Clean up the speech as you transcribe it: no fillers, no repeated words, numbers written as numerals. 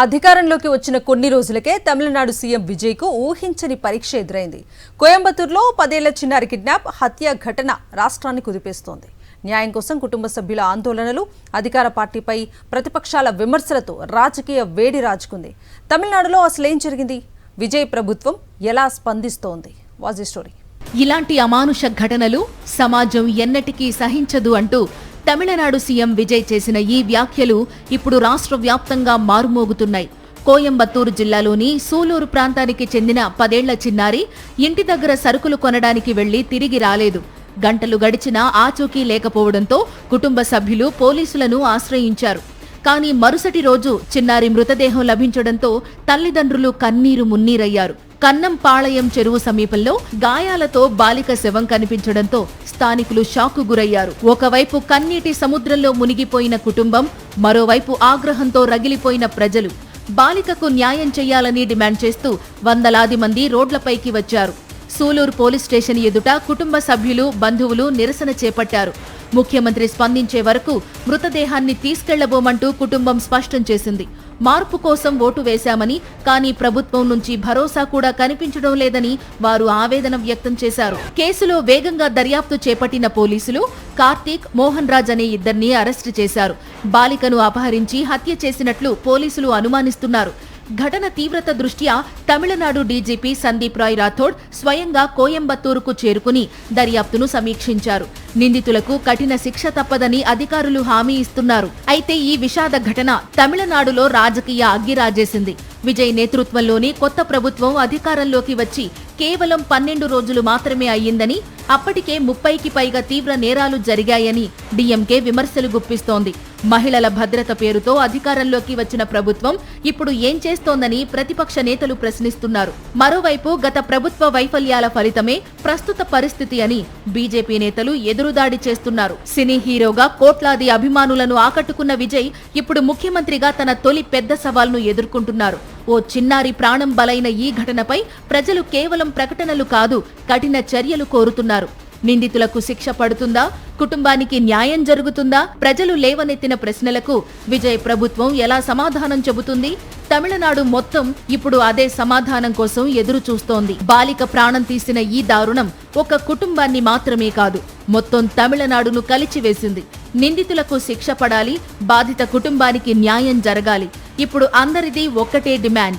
అధికారంలోకి వచ్చిన కొన్ని రోజులకే తమిళనాడు సీఎం విజయ్కు ఊహించని పరీక్ష ఎదురైంది. కోయంబత్తూరులో 10 ఏళ్ల చిన్నారి కిడ్నాప్ హత్య ఘటన రాష్ట్రాన్ని కుదిపేస్తోంది. న్యాయం కోసం కుటుంబ సభ్యుల ఆందోళనలు, అధికార పార్టీపై ప్రతిపక్షాల విమర్శలతో రాజకీయ వేడి రాజుకుంది. తమిళనాడులో అసలేం జరిగింది? విజయ్ ప్రభుత్వం ఎలా స్పందిస్తోంది? వాజ్ ఈ స్టోరీ. ఇలాంటి అమానుష ఘటనలు సమాజం ఎన్నటికీ సహించదు అంటూ తమిళనాడు సీఎం విజయ్ చేసిన ఈ వ్యాఖ్యలు ఇప్పుడు రాష్ట్ర వ్యాప్తంగా మారుమోగుతున్నాయి. కోయంబత్తూరు జిల్లాలోని సూలూరు ప్రాంతానికి చెందిన 10 ఏళ్ల చిన్నారి ఇంటి దగ్గర సరుకులు కొనడానికి వెళ్లి తిరిగి రాలేదు. గంటలు గడిచినా ఆచూకీ లేకపోవడంతో కుటుంబ సభ్యులు పోలీసులను ఆశ్రయించారు. కానీ మరుసటి రోజు చిన్నారి మృతదేహం లభించడంతో తల్లిదండ్రులు కన్నీరు మున్నీరయ్యారు. కన్నంపాళయం చెరువు సమీపంలో గాయాలతో బాలిక శవం కనిపించడంతో స్థానికులు షాకు గురయ్యారు. ఒకవైపు కన్నీటి సముద్రంలో మునిగిపోయిన కుటుంబం, మరోవైపు ఆగ్రహంతో రగిలిపోయిన ప్రజలు. బాలికకు న్యాయం చేయాలని డిమాండ్ చేస్తూ వందలాది మంది రోడ్లపైకి వచ్చారు. సూలూరు పోలీస్ స్టేషన్ ఎదుట కుటుంబ సభ్యులు, బంధువులు నిరసన చేపట్టారు. ముఖ్యమంత్రి స్పందించే వరకు మృతదేహాన్ని తీసుకెళ్లబోమంటూ కుటుంబం స్పష్టం చేసింది. మార్పు కోసం ఓటు వేశామని, కానీ ప్రభుత్వం నుంచి భరోసా కూడా కనిపించడం లేదని వారు ఆవేదన వ్యక్తం చేశారు. కేసులో వేగంగా దర్యాప్తు చేపట్టిన పోలీసులు కార్తీక్, మోహన్ రాజ్ అనే ఇద్దరిని అరెస్టు చేశారు. బాలికను అపహరించి హత్య చేసినట్లు పోలీసులు అనుమానిస్తున్నారు. ఘటన తీవ్రత దృష్ట్యా తమిళనాడు డీజీపీ సందీప్ రాయ్ రాథోడ్ స్వయంగా కోయంబత్తూరుకు చేరుకుని దర్యాప్తును సమీక్షించారు. నిందితులకు కఠిన శిక్ష తప్పదని అధికారులు హామీ ఇస్తున్నారు. అయితే ఈ విషాద ఘటన తమిళనాడులో రాజకీయ అగ్గిరాజేసింది. విజయ్ నేతృత్వంలోని కొత్త ప్రభుత్వం అధికారంలోకి వచ్చి కేవలం 12 రోజులు మాత్రమే అయ్యిందని, అప్పటికే 30కి పైగా తీవ్ర నేరాలు జరిగాయని డీఎంకే విమర్శలు గుప్పిస్తోంది. మహిళల భద్రత పేరుతో అధికారంలోకి వచ్చిన ప్రభుత్వం ఇప్పుడు ఏం చేస్తోందని ప్రతిపక్ష నేతలు ప్రశ్నిస్తున్నారు. మరోవైపు గత ప్రభుత్వ వైఫల్యాల ఫలితమే ప్రస్తుత పరిస్థితి అని బీజేపీ నేతలు ఎదురుదాడి చేస్తున్నారు. సినీ హీరోగా కోట్లాది అభిమానులను ఆకట్టుకున్న విజయ్ ఇప్పుడు ముఖ్యమంత్రిగా తన తొలి పెద్ద సవాల్ను ఎదుర్కొంటున్నారు. ఓ చిన్నారి ప్రాణం బలైన ఈ ఘటనపై ప్రజలు కేవలం ప్రకటనలు కాదు, కఠిన చర్యలు కోరుతున్నారు. నిందితులకు శిక్ష పడుతుందా? కుటుంబానికి న్యాయం జరుగుతుందా? ప్రజలు లేవనెత్తిన ప్రశ్నలకు విజయ్ ప్రభుత్వం ఎలా సమాధానం చెబుతుంది? తమిళనాడు మొత్తం ఇప్పుడు అదే సమాధానం కోసం ఎదురు చూస్తోంది. బాలిక ప్రాణం తీసిన ఈ దారుణం ఒక కుటుంబాన్ని మాత్రమే కాదు, మొత్తం తమిళనాడును కలిచివేసింది. నిందితులకు శిక్ష పడాలి, బాధిత కుటుంబానికి న్యాయం జరగాలి. ఇప్పుడు అందరిది ఒక్కటే డిమాండ్.